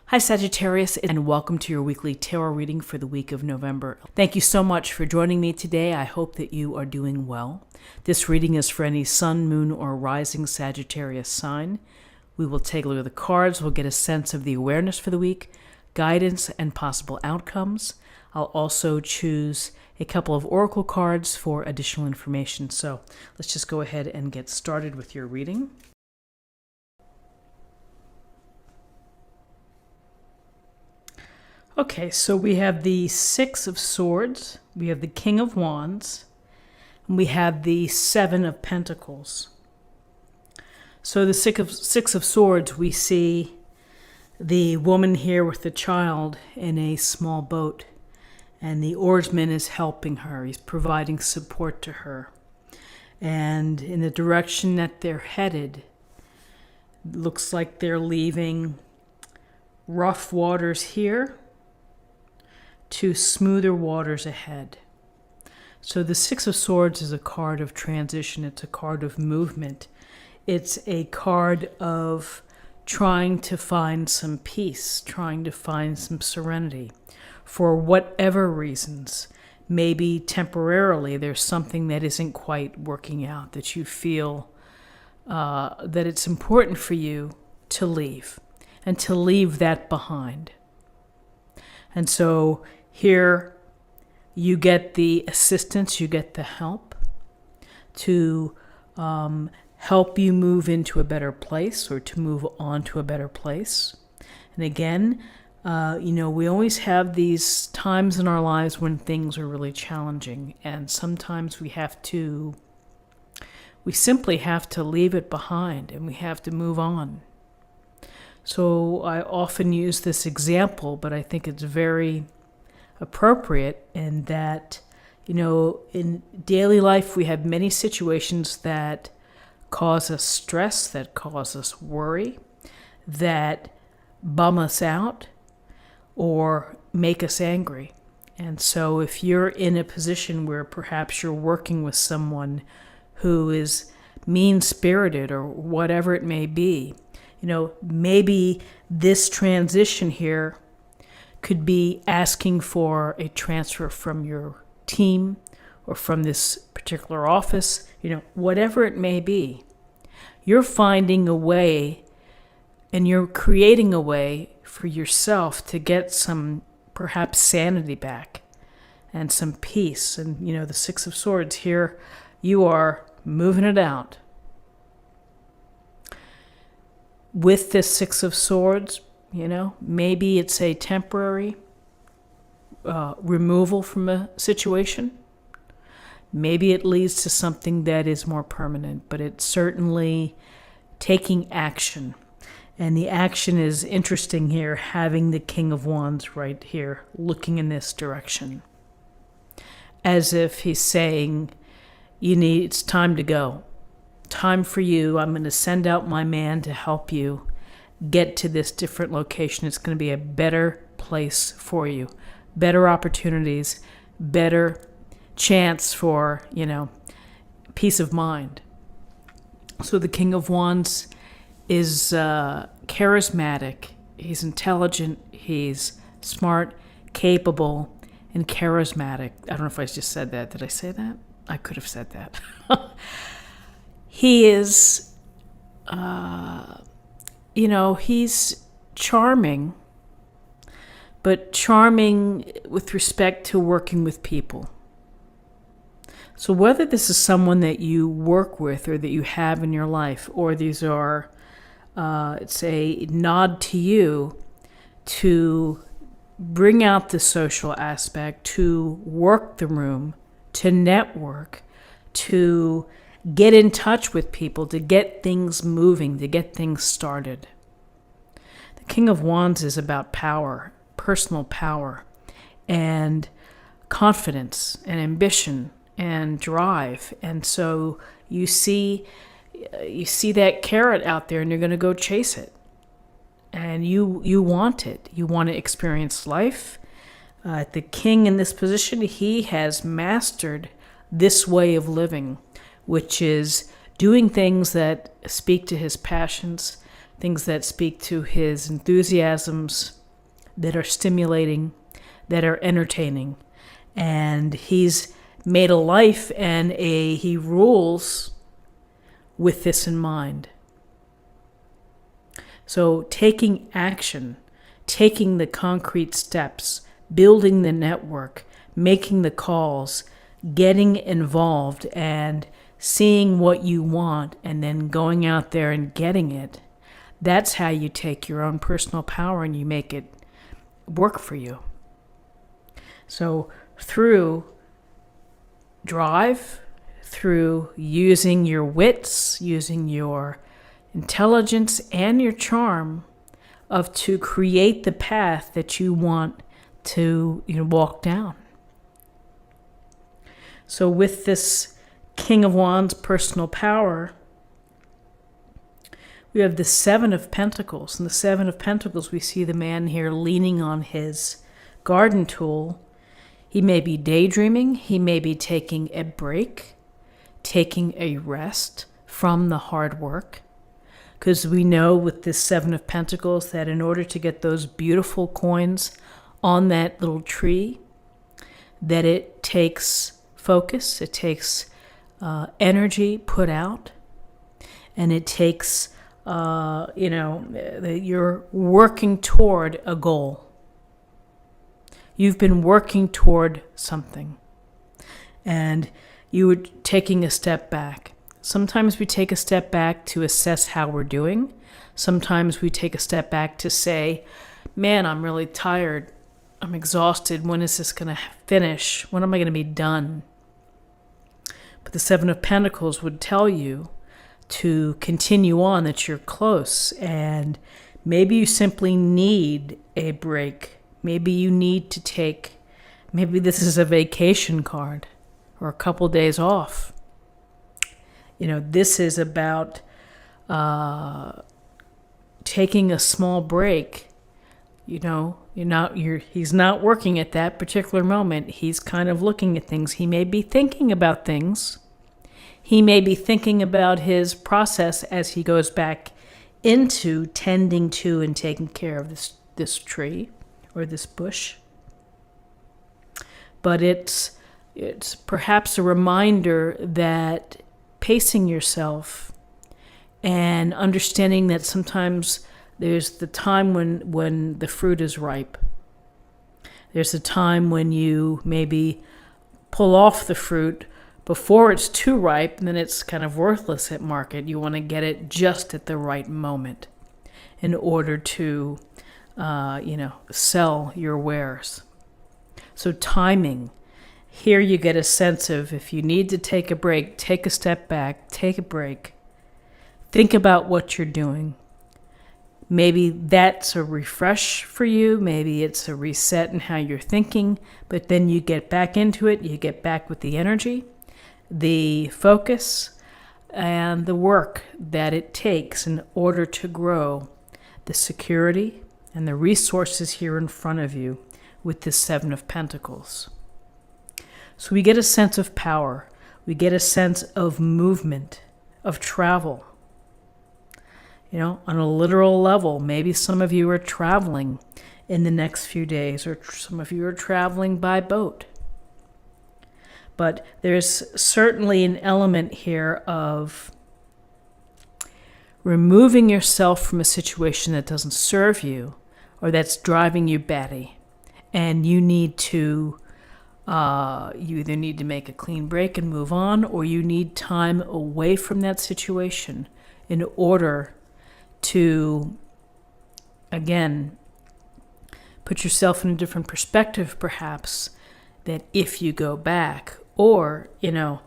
Hi Sagittarius, and welcome to your weekly tarot reading for the week of November. Thank you so much for joining me today. I hope that you are doing well. This reading is for any sun, moon, or rising Sagittarius sign. We will take a look at the cards. We'll get a sense of the awareness for the week, guidance, and possible outcomes. I'll also choose a couple of oracle cards for additional information. So let's just go ahead and get started with your reading. Okay, so we have the Six of Swords, we have the King of Wands, and we have the Seven of Pentacles. So the Six of Swords, we see the woman here with the child in a small boat, and the oarsman is helping her. He's providing support to her. And in the direction that they're headed, looks like they're leaving rough waters here to smoother waters ahead. So the Six of Swords is a card of transition. It's a card of movement. It's a card of trying to find some peace, trying to find some serenity for whatever reasons. Maybe temporarily there's something that isn't quite working out, that you feel that it's important for you to leave and to leave that behind. And so here you get the assistance, you get the help to help you move into a better place or to move on to a better place. And again, we always have these times in our lives when things are really challenging, and sometimes we simply have to leave it behind and we have to move on. So I often use this example, but I think it's very appropriate in that, in daily life we have many situations that cause us stress, that cause us worry, that bum us out or make us angry. And so if you're in a position where perhaps you're working with someone who is mean-spirited or whatever it may be, maybe this transition here could be asking for a transfer from your team or from this particular office, whatever it may be. You're finding a way and you're creating a way for yourself to get some perhaps sanity back and some peace. And, the Six of Swords here, you are moving it out. With this Six of Swords, maybe it's a temporary removal from a situation. Maybe it leads to something that is more permanent, but it's certainly taking action. And the action is interesting here, having the King of Wands right here, looking in this direction. As if he's saying, it's time to go. Time for you. I'm going to send out my man to help you get to this different location. It's going to be a better place for you, better opportunities, better chance for, peace of mind. So the King of Wands is charismatic. He's intelligent. He's smart, capable, and charismatic. I don't know if I just said that. Did I say that? I could have said that. He is, he's charming, but charming with respect to working with people. So whether this is someone that you work with or that you have in your life, or these are, it's a nod to you to bring out the social aspect, to work the room, to network, to get in touch with people, to get things moving, to get things started. The King of Wands is about power, personal power, and confidence, and ambition, and drive. And so you see that carrot out there, and you're going to go chase it. And you want it. You want to experience life. The king in this position, he has mastered this way of living, which is doing things that speak to his passions, things that speak to his enthusiasms, that are stimulating, that are entertaining. And he's made a life and he rules with this in mind. So taking action, taking the concrete steps, building the network, making the calls, getting involved and seeing what you want and then going out there and getting it. That's how you take your own personal power and you make it work for you. So through drive, through using your wits, using your intelligence and your charm to create the path that you want to walk down. So with this King of Wands personal power, we have the Seven of Pentacles. And the Seven of Pentacles, we see the man here leaning on his garden tool. He may be daydreaming. He may be taking a break, taking a rest from the hard work. Because we know with this Seven of Pentacles that in order to get those beautiful coins on that little tree, that it takes focus, it takes energy put out, and it takes, you're working toward a goal. You've been working toward something, and you were taking a step back. Sometimes we take a step back to assess how we're doing. Sometimes we take a step back to say, man, I'm really tired. I'm exhausted. When is this going to finish? When am I going to be done? But the Seven of Pentacles would tell you to continue on, that you're close. And maybe you simply need a break. Maybe you need to maybe this is a vacation card or a couple days off. This is about taking a small break. He's not working at that particular moment. He's kind of looking at things. He may be thinking about things. He may be thinking about his process as he goes back into tending to and taking care of this tree or this bush. But it's perhaps a reminder that pacing yourself and understanding that sometimes there's the time when the fruit is ripe. There's a time when you maybe pull off the fruit before it's too ripe, and then it's kind of worthless at market. You want to get it just at the right moment in order to, sell your wares. So timing. Here you get a sense of if you need to take a break, take a step back, take a break. Think about what you're doing. Maybe that's a refresh for you. Maybe it's a reset in how you're thinking. But then you get back into it. You get back with the energy, the focus, and the work that it takes in order to grow the security and the resources here in front of you with the Seven of Pentacles. So we get a sense of power. We get a sense of movement, of travel. On a literal level, maybe some of you are traveling in the next few days, or some of you are traveling by boat. But there's certainly an element here of removing yourself from a situation that doesn't serve you or that's driving you batty. And you need to you either need to make a clean break and move on, or you need time away from that situation in order to, again, put yourself in a different perspective, perhaps, that if you go back, or, if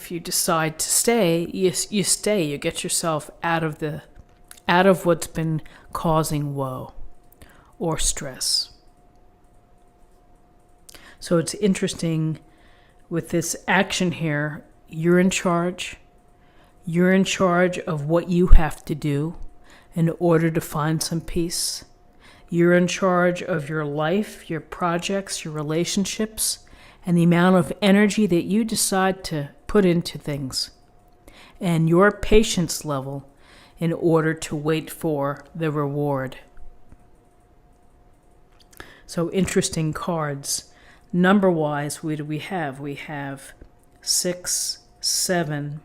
you decide to stay, you stay. You get yourself out of what's been causing woe or stress. So it's interesting with this action here. You're in charge. You're in charge of what you have to do in order to find some peace. You're in charge of your life, your projects, your relationships, and the amount of energy that you decide to put into things, and your patience level in order to wait for the reward. So interesting cards. Number-wise, what do we have? We have 6, 7,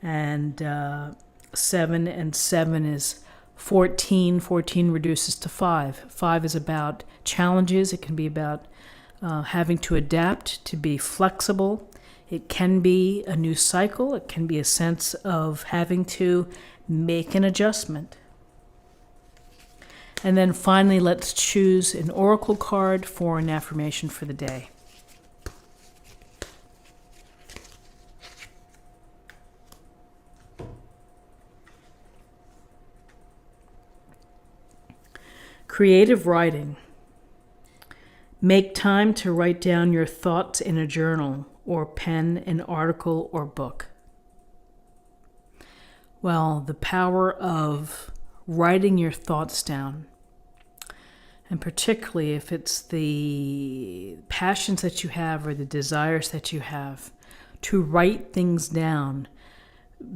and 7 and 7 is 14. 14 reduces to 5. 5 is about challenges. It can be about having to adapt, to be flexible. It can be a new cycle. It can be a sense of having to make an adjustment. And then finally, let's choose an oracle card for an affirmation for the day. Creative writing. Make time to write down your thoughts in a journal or pen an article or book. Well, the power of writing your thoughts down, and particularly if it's the passions that you have or the desires that you have, to write things down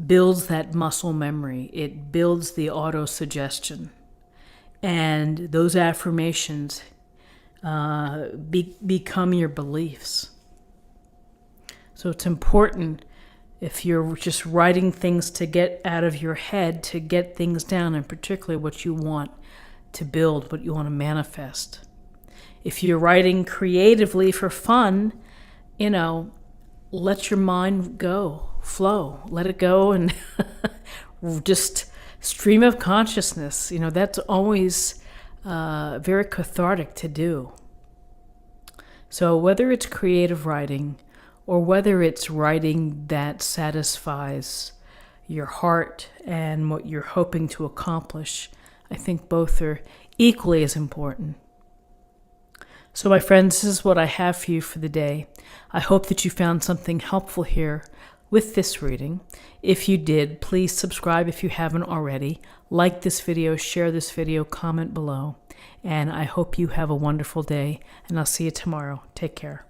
builds that muscle memory. It builds the auto-suggestion. And those affirmations become your beliefs. So it's important, if you're just writing things to get out of your head, to get things down, and particularly what you want to build, what you want to manifest. If you're writing creatively for fun, let your mind go, flow, let it go, and just stream of consciousness. That's always very cathartic to do. So whether it's creative writing or whether it's writing that satisfies your heart and what you're hoping to accomplish, I think both are equally as important. So my friends, this is what I have for you for the day. I hope that you found something helpful here with this reading. If you did, please subscribe if you haven't already. Like this video, share this video, comment below. And I hope you have a wonderful day, and I'll see you tomorrow. Take care.